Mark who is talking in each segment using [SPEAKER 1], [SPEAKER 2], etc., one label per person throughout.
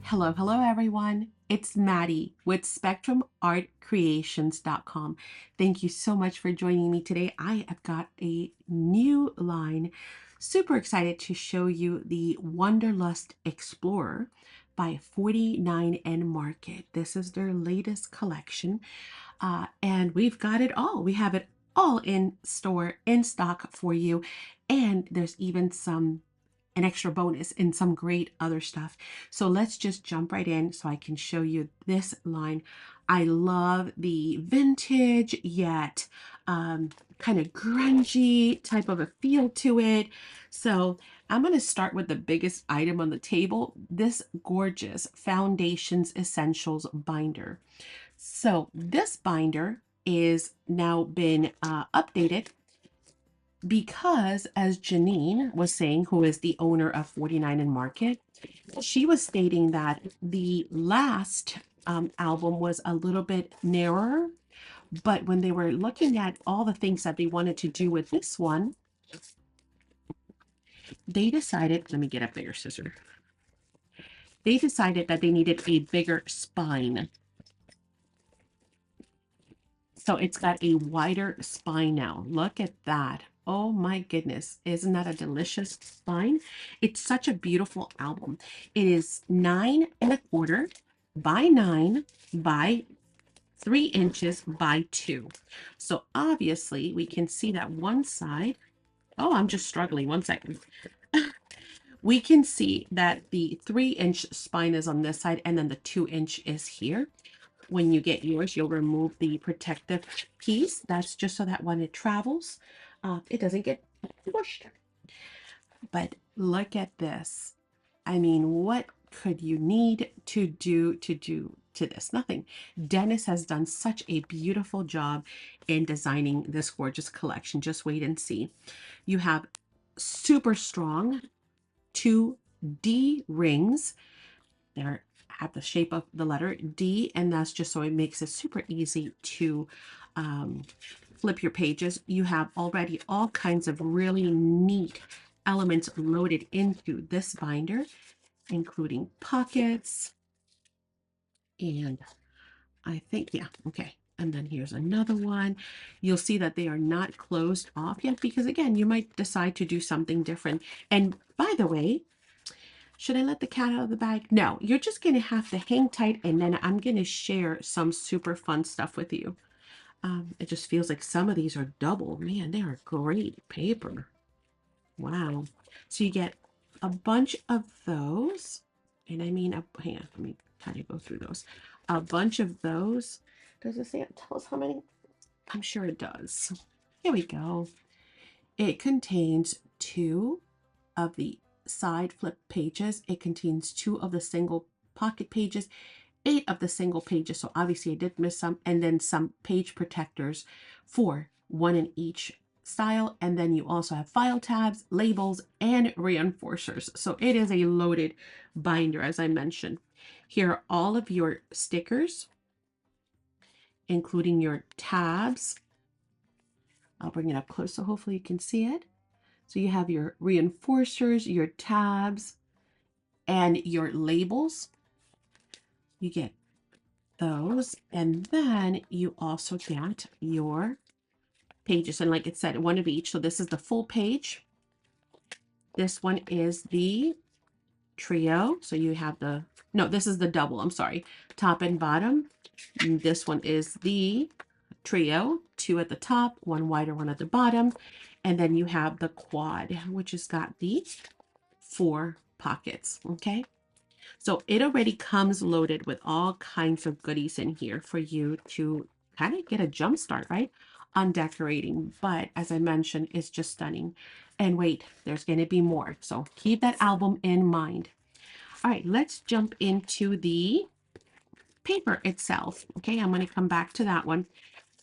[SPEAKER 1] Hello, hello everyone. It's Maddie with SpectrumArtCreations.com. Thank you so much for joining me today. I have got a new line. Super excited to show you the Wanderlust Explorer by 49 and Market. This is their latest collection, and we've got it all. We have it all in store, in stock for you, and there's even an extra bonus and some great other stuff. So let's just jump right in so I can show you this line. I love the vintage yet kind of grungy type of a feel to it. So I'm going to start with the biggest item on the table, this gorgeous Foundations Essentials binder. So this binder is now been updated because, as Janine was saying, who is the owner of 49 and Market, she was stating that the last album was a little bit narrower, but when they were looking at all the things that they wanted to do with this one, they decided, let me get a bigger scissor. They decided that they needed a bigger spine. So it's got a wider spine now. Look at that. Oh my goodness. Isn't that a delicious spine? It's such a beautiful album. It is 9 1/4 by 9 by 3 inches by 2. So obviously we can see that one side. Oh, I'm just struggling. 1 second. We can see that the 3-inch spine is on this side and then the 2-inch is here. When you get yours, you'll remove the protective piece. That's just so that when it travels, it doesn't get pushed. But look at this. I mean, what could you need to do to this? Nothing. Dennis has done such a beautiful job in designing this gorgeous collection. Just wait and see. You have super strong 2D rings. They're have the shape of the letter D, and that's just so it makes it super easy to flip your pages. You have already all kinds of really neat elements loaded into this binder, including pockets, and I think, yeah, okay. And then here's another one. You'll see that they are not closed off yet because, again, you might decide to do something different. And by the way, should I let the cat out of the bag? No, you're just going to have to hang tight, and then I'm going to share some super fun stuff with you. It just feels like some of these are double. Man, they are great paper. Wow. So you get a bunch of those. And I mean, hang on, let me kind of go through those. A bunch of those. Does it say, tell us how many? I'm sure it does. Here we go. It contains 2 of the side flip pages. It contains 2 of the single pocket pages, 8 of the single pages. So obviously I did miss some, and then some page protectors for 1 in each style. And then you also have file tabs, labels, and reinforcers. So it is a loaded binder, as I mentioned. Here are all of your stickers, including your tabs. I'll bring it up close so hopefully you can see it. So you have your reinforcers, your tabs, and your labels. You get those. And then you also get your pages. And like it said, 1 of each. So this is the full page. This one is the trio. So you have the, no, this is the double. I'm sorry. Top and bottom. And this one is the trio, 2 at the top, 1 wider, 1 at the bottom. And then you have the quad, which has got the 4 pockets. Okay. So it already comes loaded with all kinds of goodies in here for you to kind of get a jump start, right, on decorating. But as I mentioned, it's just stunning. And wait, there's going to be more. So keep that album in mind. All right, let's jump into the paper itself. Okay, I'm going to come back to that one.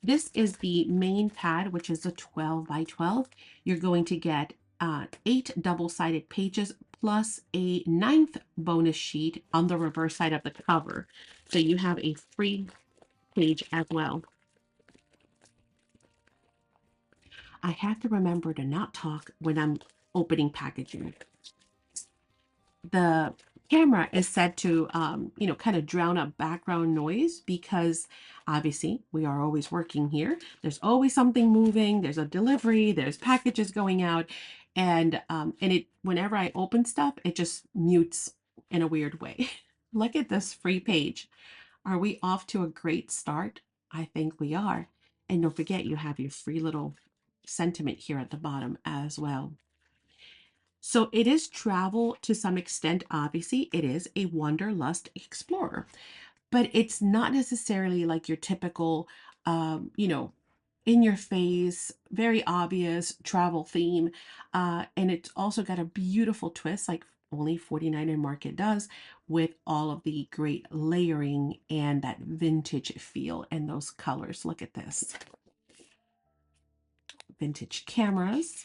[SPEAKER 1] This is the main pad, which is a 12 by 12. You're going to get 8 double-sided pages plus a 9th bonus sheet on the reverse side of the cover. So you have a free page as well. I have to remember to not talk when I'm opening packaging. The camera is said to, kind of drown out background noise because obviously we are always working here. There's always something moving. There's a delivery. There's packages going out, and it whenever I open stuff, it just mutes in a weird way. Look at this free page. Are we off to a great start? I think we are. And don't forget, you have your free little sentiment here at the bottom as well. So it is travel to some extent, obviously. It is a Wanderlust Explorer, but it's not necessarily like your typical, in your face, very obvious travel theme. And it's also got a beautiful twist, like only 49 in Market does, with all of the great layering and that vintage feel and those colors. Look at this. Vintage cameras.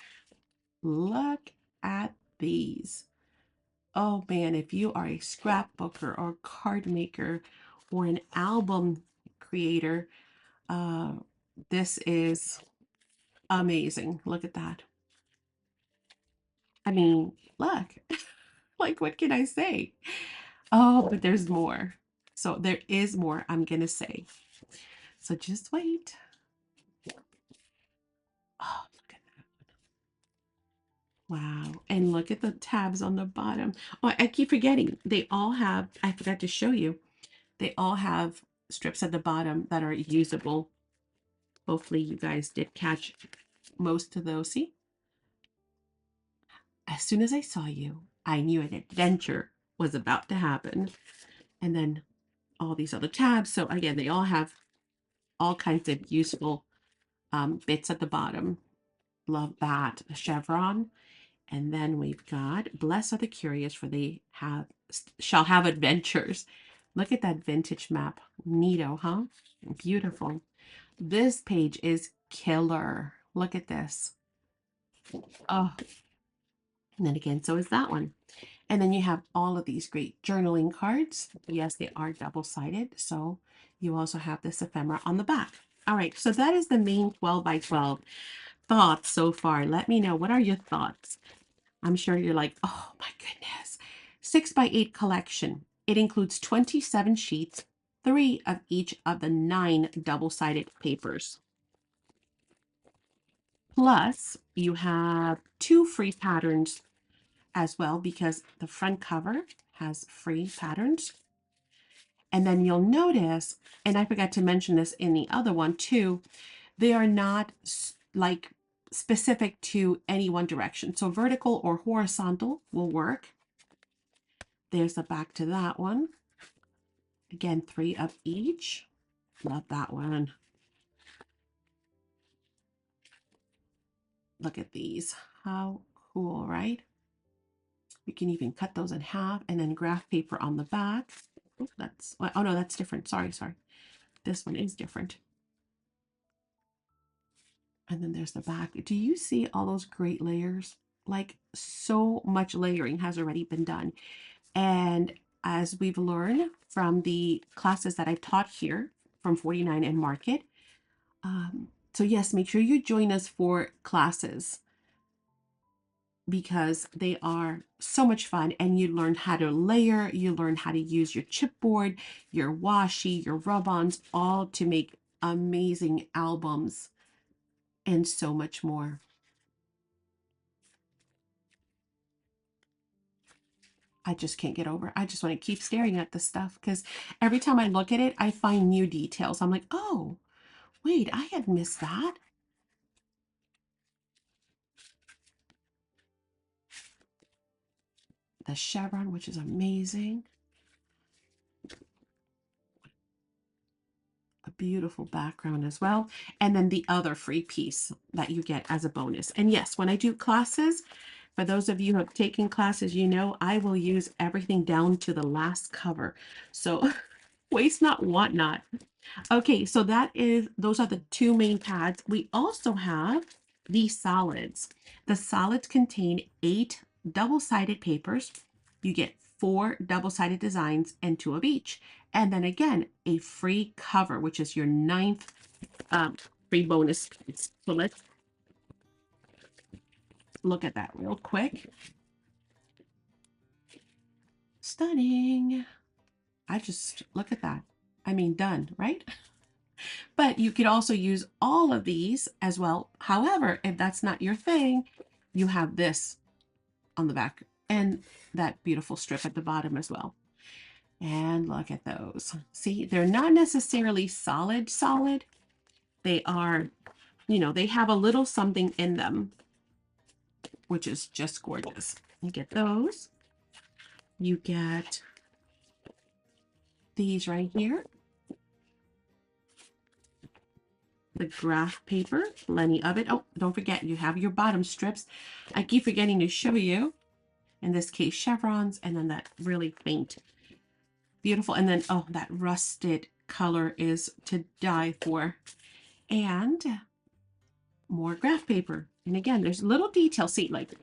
[SPEAKER 1] Look at these. Oh man, if you are a scrapbooker or card maker or an album creator, uh, this is amazing. Look at that. I mean, look, like, what can I say? Oh, but there's more. So there is more, I'm gonna say. So just wait. Oh, look at that. Wow. And look at the tabs on the bottom. Oh, I keep forgetting. They all have, I forgot to show you, they all have strips at the bottom that are usable. Hopefully you guys did catch most of those. See, as soon as I saw you, I knew an adventure was about to happen. And then all these other tabs. So again, they all have all kinds of useful bits at the bottom. Love that. A chevron. And then we've got blessed are the curious, for they shall have adventures. Look at that vintage map. Neato, huh? Beautiful. This page is killer. Look at this. Oh, and then again, so is that one. And then you have all of these great journaling cards. Yes, they are double-sided. So you also have this ephemera on the back. All right, so that is the main 12 by 12 thoughts so far. Let me know, what are your thoughts? I'm sure you're like, oh my goodness. 6 by 8 collection. It includes 27 sheets, 3 of each of the 9 double-sided papers. Plus, you have 2 free patterns as well, because the front cover has free patterns. And then you'll notice, and I forgot to mention this in the other one too, they are not like specific to any one direction. So vertical or horizontal will work. There's the back to that one. Again, 3 of each. Love that one. Look at these. How cool, right? You can even cut those in half, and then graph paper on the back. Oh, oh no, that's different. Sorry. This one is different. And then there's the back. Do you see all those great layers? Like, so much layering has already been done. And as we've learned from the classes that I've taught here from 49 and Market, so yes, make sure you join us for classes, because they are so much fun, and you learn how to layer, you learn how to use your chipboard, your washi, your rub-ons, all to make amazing albums and so much more. I just can't get over it. I just want to keep staring at the stuff, because every time I look at it, I find new details. I'm like, oh, wait, I had missed that. The chevron, which is amazing. A beautiful background as well. And then the other free piece that you get as a bonus. And yes, when I do classes, for those of you who have taken classes, you know I will use everything down to the last cover. So waste not, want not. Okay, so those are the 2 main pads. We also have the solids. The solids contain 8 double-sided papers. You get 4 double-sided designs and 2 of each. And then again, a free cover, which is your 9th free bonus piece. So let's look at that real quick. Stunning. I just look at that. I mean, done, right? But you could also use all of these as well. However, if that's not your thing, you have this on the back and that beautiful strip at the bottom as well. And look at those. See, they're not necessarily solid, solid. They are, you know, they have a little something in them, which is just gorgeous. You get those. You get these right here. The graph paper, plenty of it. Oh, don't forget, you have your bottom strips. I keep forgetting to show you. In this case, chevrons, and then that really faint. Beautiful. And then, oh, that rusted color is to die for. And more graph paper. And again, there's little details. See, like,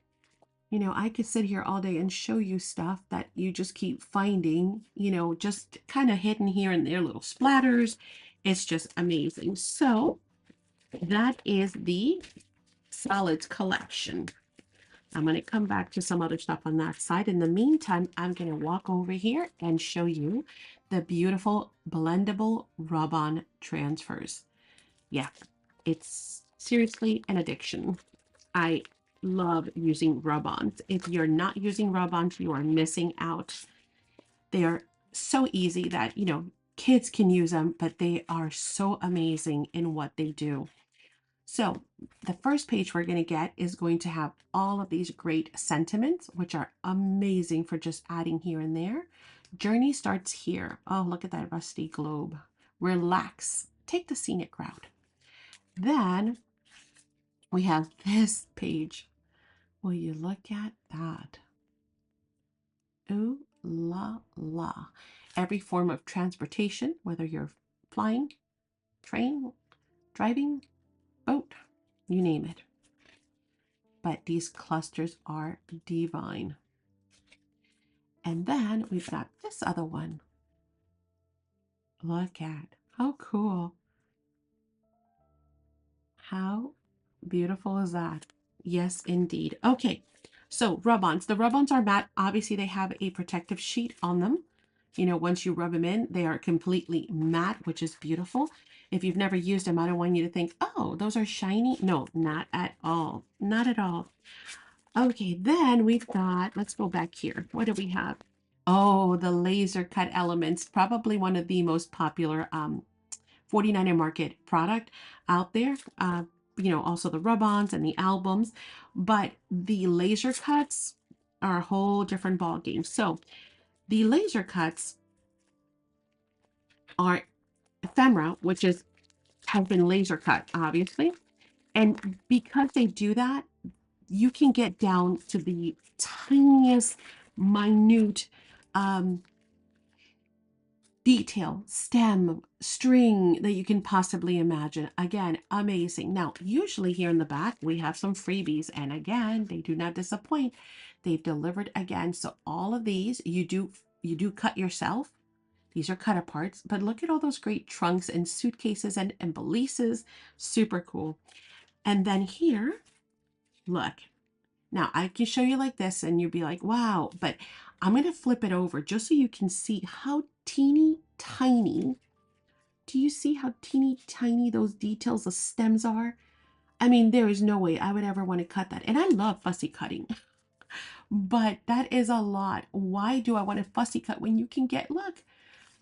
[SPEAKER 1] you know, I could sit here all day and show you stuff that you just keep finding, you know, just kind of hidden here and there, little splatters. It's just amazing. So that is the solids collection. I'm going to come back to some other stuff on that side. In the meantime, I'm going to walk over here and show you the beautiful blendable rub-on transfers. Yeah, it's seriously an addiction. I love using rub-ons. If you're not using rub-ons, you are missing out. They are so easy that, you know, kids can use them, but they are so amazing in what they do. So the first page we're going to get is going to have all of these great sentiments, which are amazing for just adding here and there. Journey starts here. Oh, look at that rusty globe. Relax. Take the scenic route. Then we have this page. Will you look at that? Ooh la la. Every form of transportation, whether you're flying, train, driving, boat, you name it. But these clusters are divine. And then we've got this other one. Look at how cool. How beautiful is that? Yes, indeed. Okay, so rub-ons. The rub-ons are matte. Obviously, they have a protective sheet on them. You know, once you rub them in, they are completely matte, which is beautiful. If you've never used them, I don't want you to think, oh, those are shiny. No, not at all. Not at all. Okay, then we've got, let's go back here. What do we have? Oh, the laser cut elements, probably one of the most popular 49er Market product out there. You know, also the rub-ons and the albums, but the laser cuts are a whole different ball game. So the laser cuts are ephemera, which has been laser cut, obviously. And because they do that, you can get down to the tiniest, minute detail, stem, string that you can possibly imagine. Again, amazing. Now, usually here in the back, we have some freebies. And again, they do not disappoint. They've delivered again. So all of these, you do cut yourself. These are cut aparts. But look at all those great trunks and suitcases and valises. Super cool. And then here, look. Now, I can show you like this and you'd be like, wow, but I'm going to flip it over just so you can see how teeny tiny. Do you see how teeny tiny those details, the stems are? I mean, there is no way I would ever want to cut that. And I love fussy cutting, but that is a lot. Why do I want to fussy cut when you can get, look,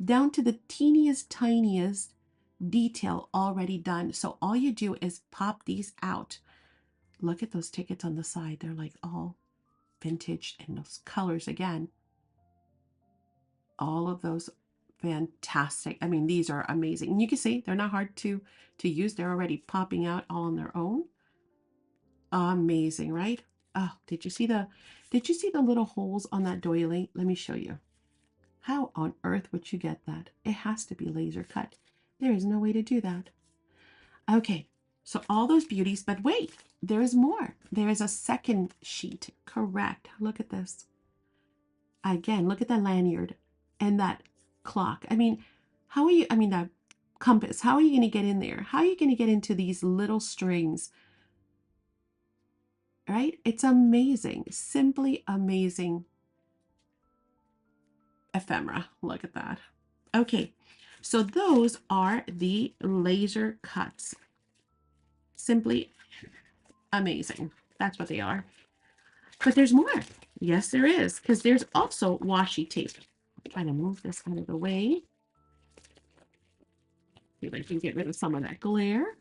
[SPEAKER 1] down to the teeniest, tiniest detail already done? So all you do is pop these out. Look at those tickets on the side. They're like all vintage and those colors again. All of those fantastic. I mean, these are amazing. And you can see they're not hard to use. They're already popping out all on their own. Amazing, right? Oh, did you see the little holes on that doily? Let me show you. How on earth would you get that? It has to be laser cut. There is no way to do that. Okay, so all those beauties, but wait, there is more. There is a second sheet. Correct. Look at this. Again, look at that lanyard and that clock. I mean, how are you, I mean, that compass, how are you going to get in there? How are you going to get into these little strings? Right? It's amazing. Simply amazing. ephemera. Look at that. Okay, so those are the laser cuts. Simply amazing. That's what they are. But there's more. Yes, there is, because there's also washi tape. I'm trying to move this out of the way. See if I can get rid of some of that glare.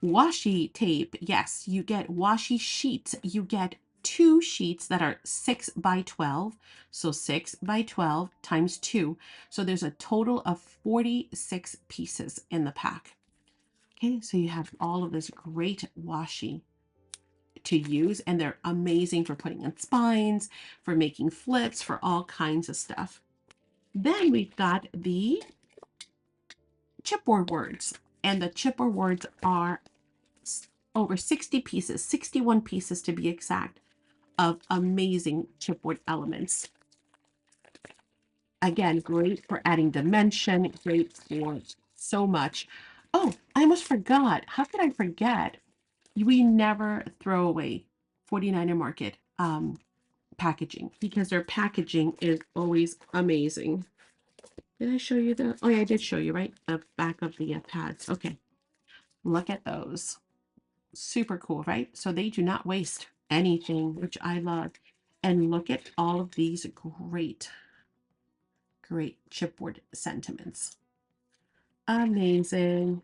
[SPEAKER 1] Washi tape. Yes, you get washi sheets. You get 2 sheets that are 6 by 12. So 6 by 12 times 2. So there's a total of 46 pieces in the pack. Okay, so you have all of this great washi to use, and they're amazing for putting in spines, for making flips, for all kinds of stuff. Then we've got the chipboard words, and the chipboard words are over 60 pieces, 61 pieces to be exact, of amazing chipboard elements. Again, great for adding dimension, great for so much. Oh, I almost forgot. How could I forget? We never throw away 49er Market packaging, because their packaging is always amazing. Did I show you the? Oh yeah, I did show you, right? The back of the pads. Okay, look at those. Super cool, right? So they do not waste anything, which I love. And look at all of these great chipboard sentiments. Amazing.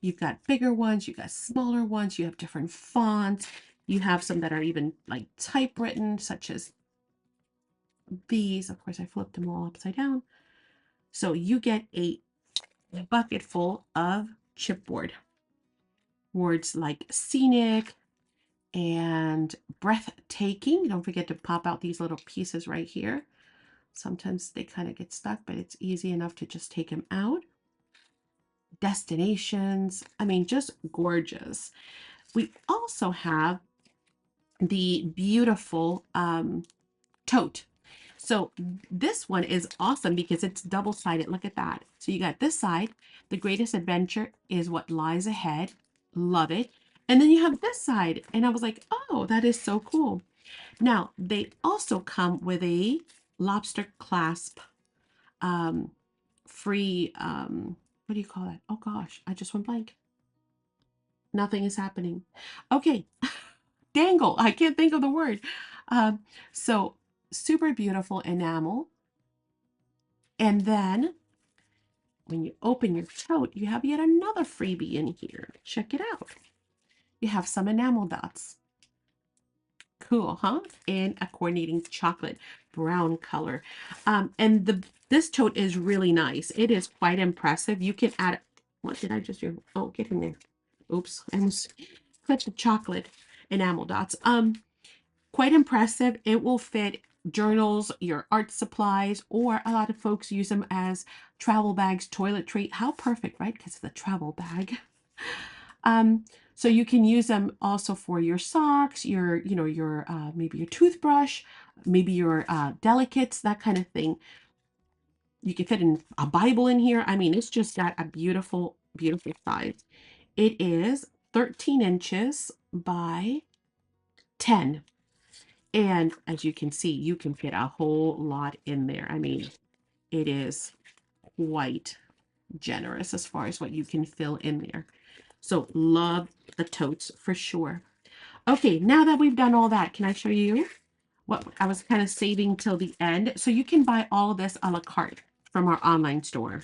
[SPEAKER 1] You've got bigger ones, you've got smaller ones, you have different fonts. You have some that are even like typewritten, such as these. Of course, I flipped them all upside down. So you get a bucket full of chipboard. Words like scenic and breathtaking. Don't forget to pop out these little pieces right here. Sometimes they kind of get stuck, but it's easy enough to just take them out. Destinations. I mean, just gorgeous. We also have the beautiful tote. So this one is awesome because it's double-sided. Look at that. So you got this side. The greatest adventure is what lies ahead. Love it. And then you have this side. And I was like, oh, that is so cool. Now, they also come with a lobster clasp free, what do you call that? Oh gosh, I just went blank. Nothing is happening. Okay, dangle. I can't think of the word. So super beautiful enamel. And then when you open your tote, you have yet another freebie in here. Check it out. You have some enamel dots. Cool, huh? In a coordinating chocolate brown color. And this tote is really nice. It is quite impressive. You can add, what did I just do? Oh, get in there. Oops, I almost clipped the chocolate enamel dots. Quite impressive. It will fit journals, your art supplies, or a lot of folks use them as travel bags, toiletry. How perfect, right? Because it's a travel bag. So you can use them also for your socks, your maybe your toothbrush, maybe your delicates, that kind of thing. You can fit in a Bible in here. I mean, it's just got a beautiful, beautiful size. It is 13 inches by 10. And as you can see, you can fit a whole lot in there. I mean, it is quite generous as far as what you can fill in there. So love the totes for sure. Okay, now that we've done all that, can I show you what I was kind of saving till the end? So you can buy all of this a la carte from our online store.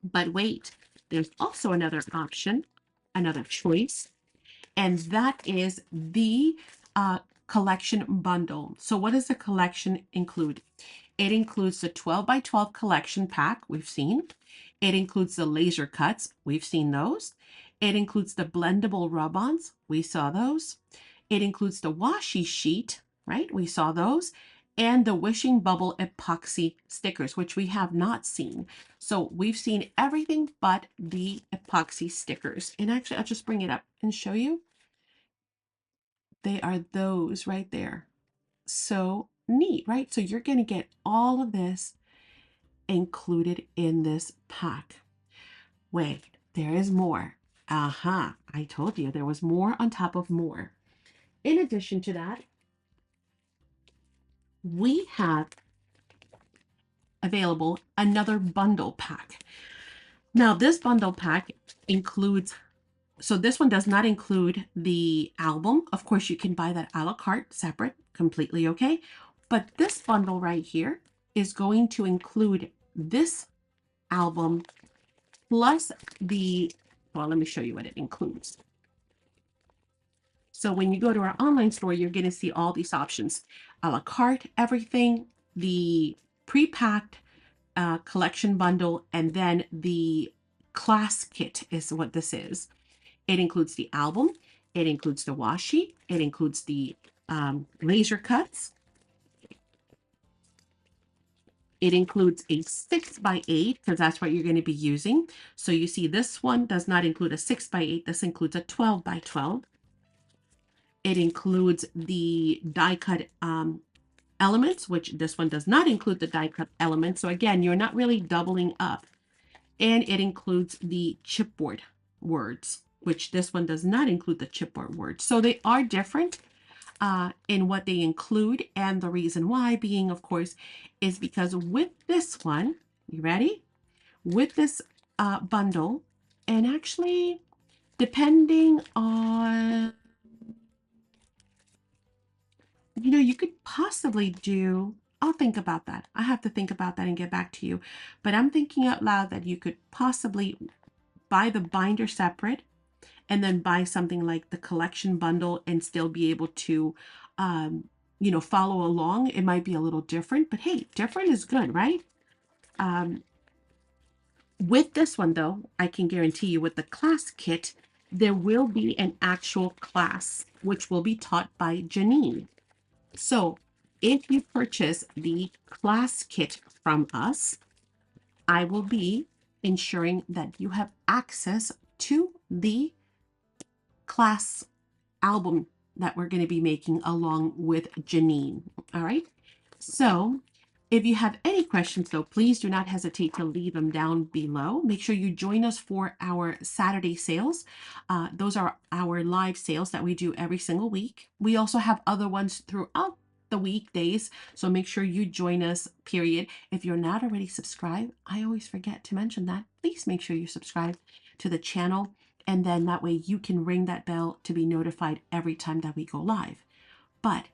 [SPEAKER 1] But wait, there's also another option, another choice, and that is the collection bundle. So what does the collection include? It includes the 12 by 12 collection pack we've seen. It includes the laser cuts. We've seen those. It includes the blendable rub-ons. We saw those. It includes the washi sheet, right? We saw those. And the wishing bubble epoxy stickers, which we have not seen. So we've seen everything but the epoxy stickers. And actually, I'll just bring it up and show you. They are those right there. So neat, right? So you're going to get all of this included in this pack. Wait, there is more. Aha, I told you there was more on top of more. In addition to that, we have available another bundle pack. Now, this bundle pack includes, so this one does not include the album. Of course, you can buy that a la carte separate, completely okay. But this bundle right here is going to include this album plus the, well, let me show you what it includes. So when you go to our online store, you're going to see all these options: a la carte, everything, the pre-packed collection bundle, and then the class kit is what this is. It includes the album, it includes the washi, it includes the laser cuts, it includes a 6x8 because that's what you're going to be using. So you see this one does not include a 6x8, this includes a 12x12. It includes the die cut elements, which this one does not include the die cut elements. So again, you're not really doubling up. And it includes the chipboard words, which this one does not include the chipboard words. So they are different in what they include. And the reason why being, of course, is because with this one, you ready? With this bundle, and actually depending on, you know, you could possibly do, I'll think about that. I have to think about that and get back to you. But I'm thinking out loud that you could possibly buy the binder separate and then buy something like the collection bundle and still be able to, you know, follow along. It might be a little different, but hey, different is good, right? With this one, though, I can guarantee you with the class kit, there will be an actual class, which will be taught by Janine. So if you purchase the class kit from us, I will be ensuring that you have access to the class album that we're going to be making along with Janine. All right. So if you have any questions, though, please do not hesitate to leave them down below. Make sure you join us for our Saturday sales. Those are our live sales that we do every single week. We also have other ones throughout the weekdays, so make sure you join us, period. If you're not already subscribed, I always forget to mention that. Please make sure you subscribe to the channel, and then that way you can ring that bell to be notified every time that we go live. But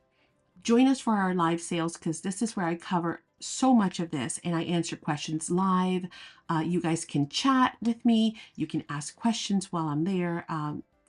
[SPEAKER 1] join us for our live sales because this is where I cover so much of this and I answer questions live. You guys can chat with me. You can ask questions while I'm there,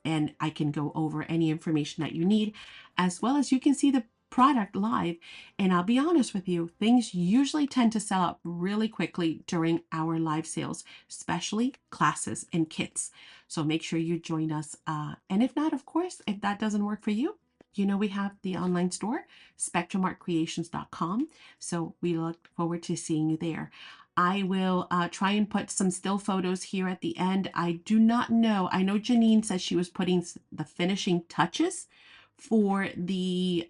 [SPEAKER 1] and I can go over any information that you need, as well as you can see the product live. And I'll be honest with you, things usually tend to sell out really quickly during our live sales, especially classes and kits. So make sure you join us. And if not, of course, if that doesn't work for you, you know, we have the online store, spectrumartcreations.com. So we look forward to seeing you there. I will try and put some still photos here at the end. I do not know. I know Janine said she was putting the finishing touches for the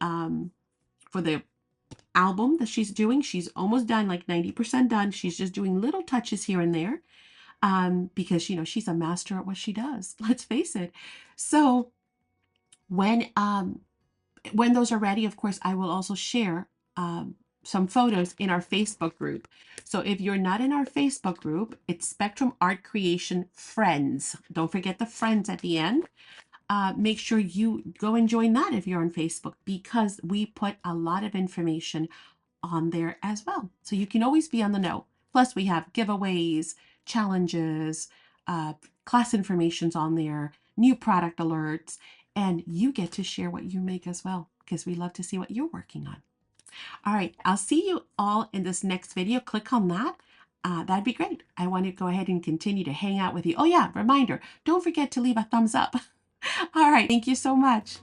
[SPEAKER 1] album that she's doing. She's almost done, like 90% done. She's just doing little touches here and there because, you know, she's a master at what she does. Let's face it. So when those are ready, of course, I will also share some photos in our Facebook group. So if you're not in our Facebook group, it's Spectrum Art Creation Friends. Don't forget the friends at the end. Make sure you go and join that if you're on Facebook, because we put a lot of information on there as well. So you can always be on the know. Plus we have giveaways, challenges, class information's on there, new product alerts, and you get to share what you make as well, because we love to see what you're working on. All right, I'll see you all in this next video. Click on that. That'd be great. I want to go ahead and continue to hang out with you. Oh yeah, reminder, don't forget to leave a thumbs up. All right, thank you so much.